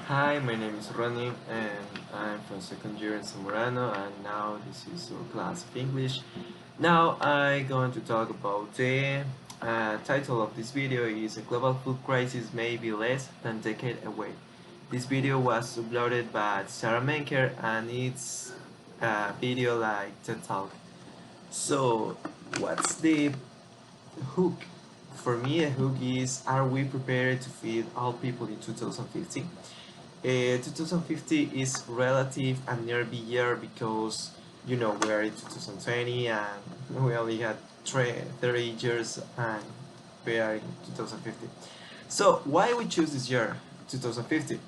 Hi, my name is Ronny and I'm from second year in Zamorano and now this is our class of English. Now I'm going to talk about the title of this video is A Global Food Crisis May Be Less Than Decade Away. This video was uploaded by Sara Menker and it's a video like TED Talk. So what's the hook? For me, a hook is, are we prepared to feed all people in 2050? 2050 is relative and nearby year because we are in 2020 and we only had 30 years and we are in 2050. So why we choose this year, 2050?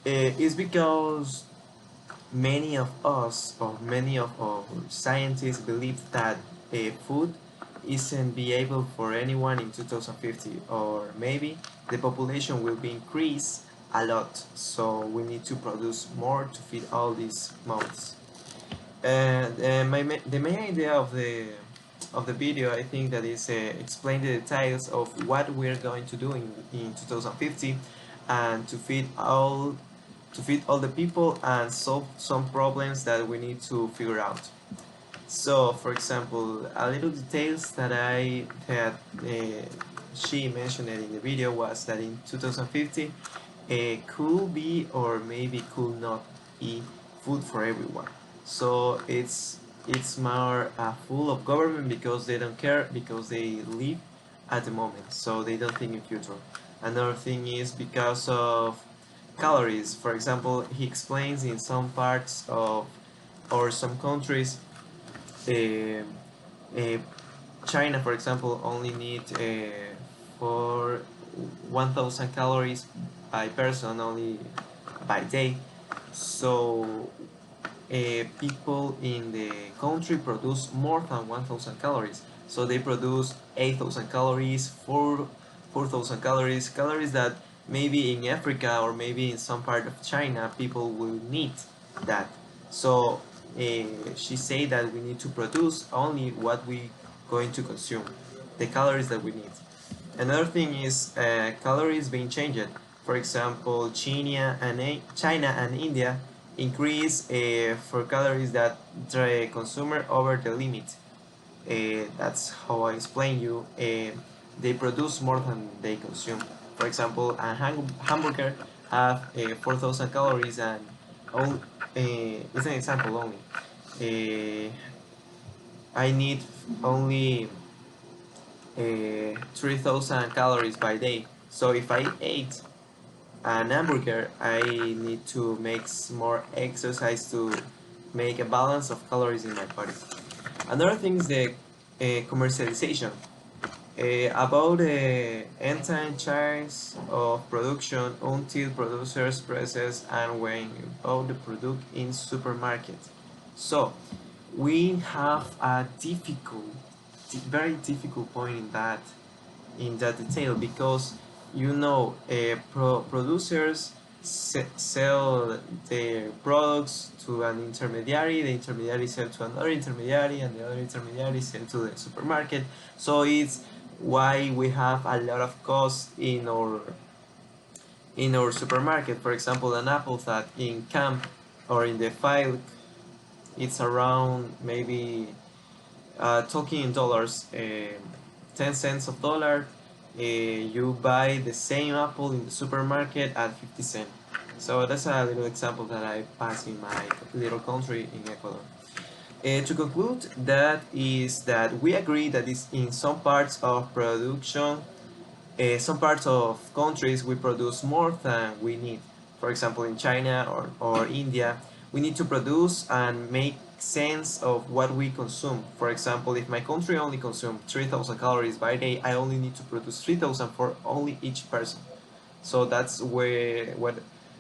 Is because many of us or many of our scientists believe that food isn't be able for anyone in 2050, or maybe the population will be increased a lot, so we need to produce more to feed all these mouths. And the main idea of the video, I think, that is explain the details of what we're going to do in 2050 and to feed all the people and solve some problems that we need to figure out. So, for example, a little details that she mentioned in the video was that in 2050 could be or maybe could not be food for everyone. So it's more full of government because they don't care, because they live at the moment, so they don't think in future. Another thing is because of calories. For example, he explains in some parts of or some countries, uh, uh, China, for example, only need for 1,000 calories by person only by day. So people in the country produce more than 1,000 calories. So they produce 8,000 calories, 4,000 calories, calories that maybe in Africa or maybe in some part of China people will need that. So she said that we need to produce only what we going to consume, the calories that we need. Another thing is calories being changed. For example, China and India increase for calories that the consumer over the limit. That's how I explain you. They produce more than they consume. For example, a hamburger have 4,000 calories and all. It's an example only. Uh, I need only 3,000 calories by day. So if I ate an hamburger, I need to make more exercise to make a balance of calories in my body. Another thing is the commercialization. About the end-time charge of production until producers presses and when you buy the product in supermarket. So we have a very difficult point in that detail because producers sell their products to an intermediary, the intermediary sell to another intermediary, and the other intermediary sell to the supermarket. So it's why we have a lot of costs in our supermarket. For example, an apple that in camp or in the file, it's around maybe talking in dollars, 10 cents of dollar. You buy the same apple in the supermarket at 50 cents. So that's a little example that I pass in my little country in Ecuador. To conclude, that is that we agree that is in some parts of production, some parts of countries we produce more than we need. For example, in China or India, we need to produce and make sense of what we consume. For example, if my country only consumes 3,000 calories by day, I only need to produce 3,000 for only each person. So that's where what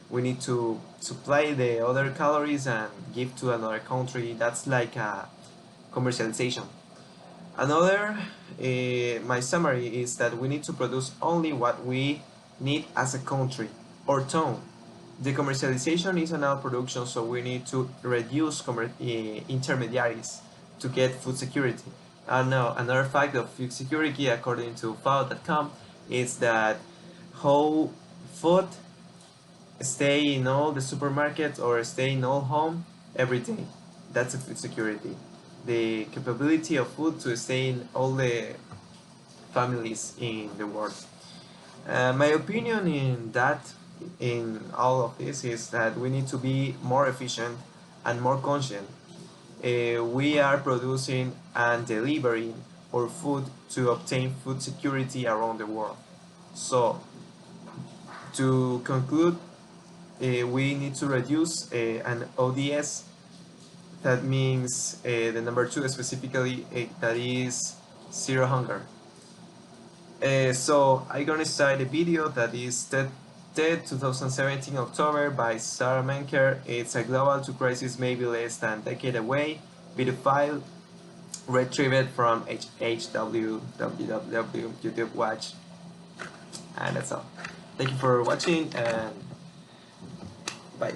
we need to supply the other calories and give to another country. That's like a commercialization. Another, my summary is that we need to produce only what we need as a country or town. The commercialization is another production, so we need to reduce intermediaries to get food security. And now, another fact of food security, according to FAO.com, is that how food stay in all the supermarkets or stay in all home every day. That's a food security. The capability of food to stay in all the families in the world. My opinion in all of this, is that we need to be more efficient and more conscient. We are producing and delivering our food to obtain food security around the world. So, to conclude, we need to reduce an ODS. That means the number two specifically, that is zero hunger. So I'm gonna start a video that is TED 2017 October by Sara Menker. It's a global to crisis maybe less than a decade away. Video file retrieved from HWWW YouTube Watch. And that's all. Thank you for watching, and bye.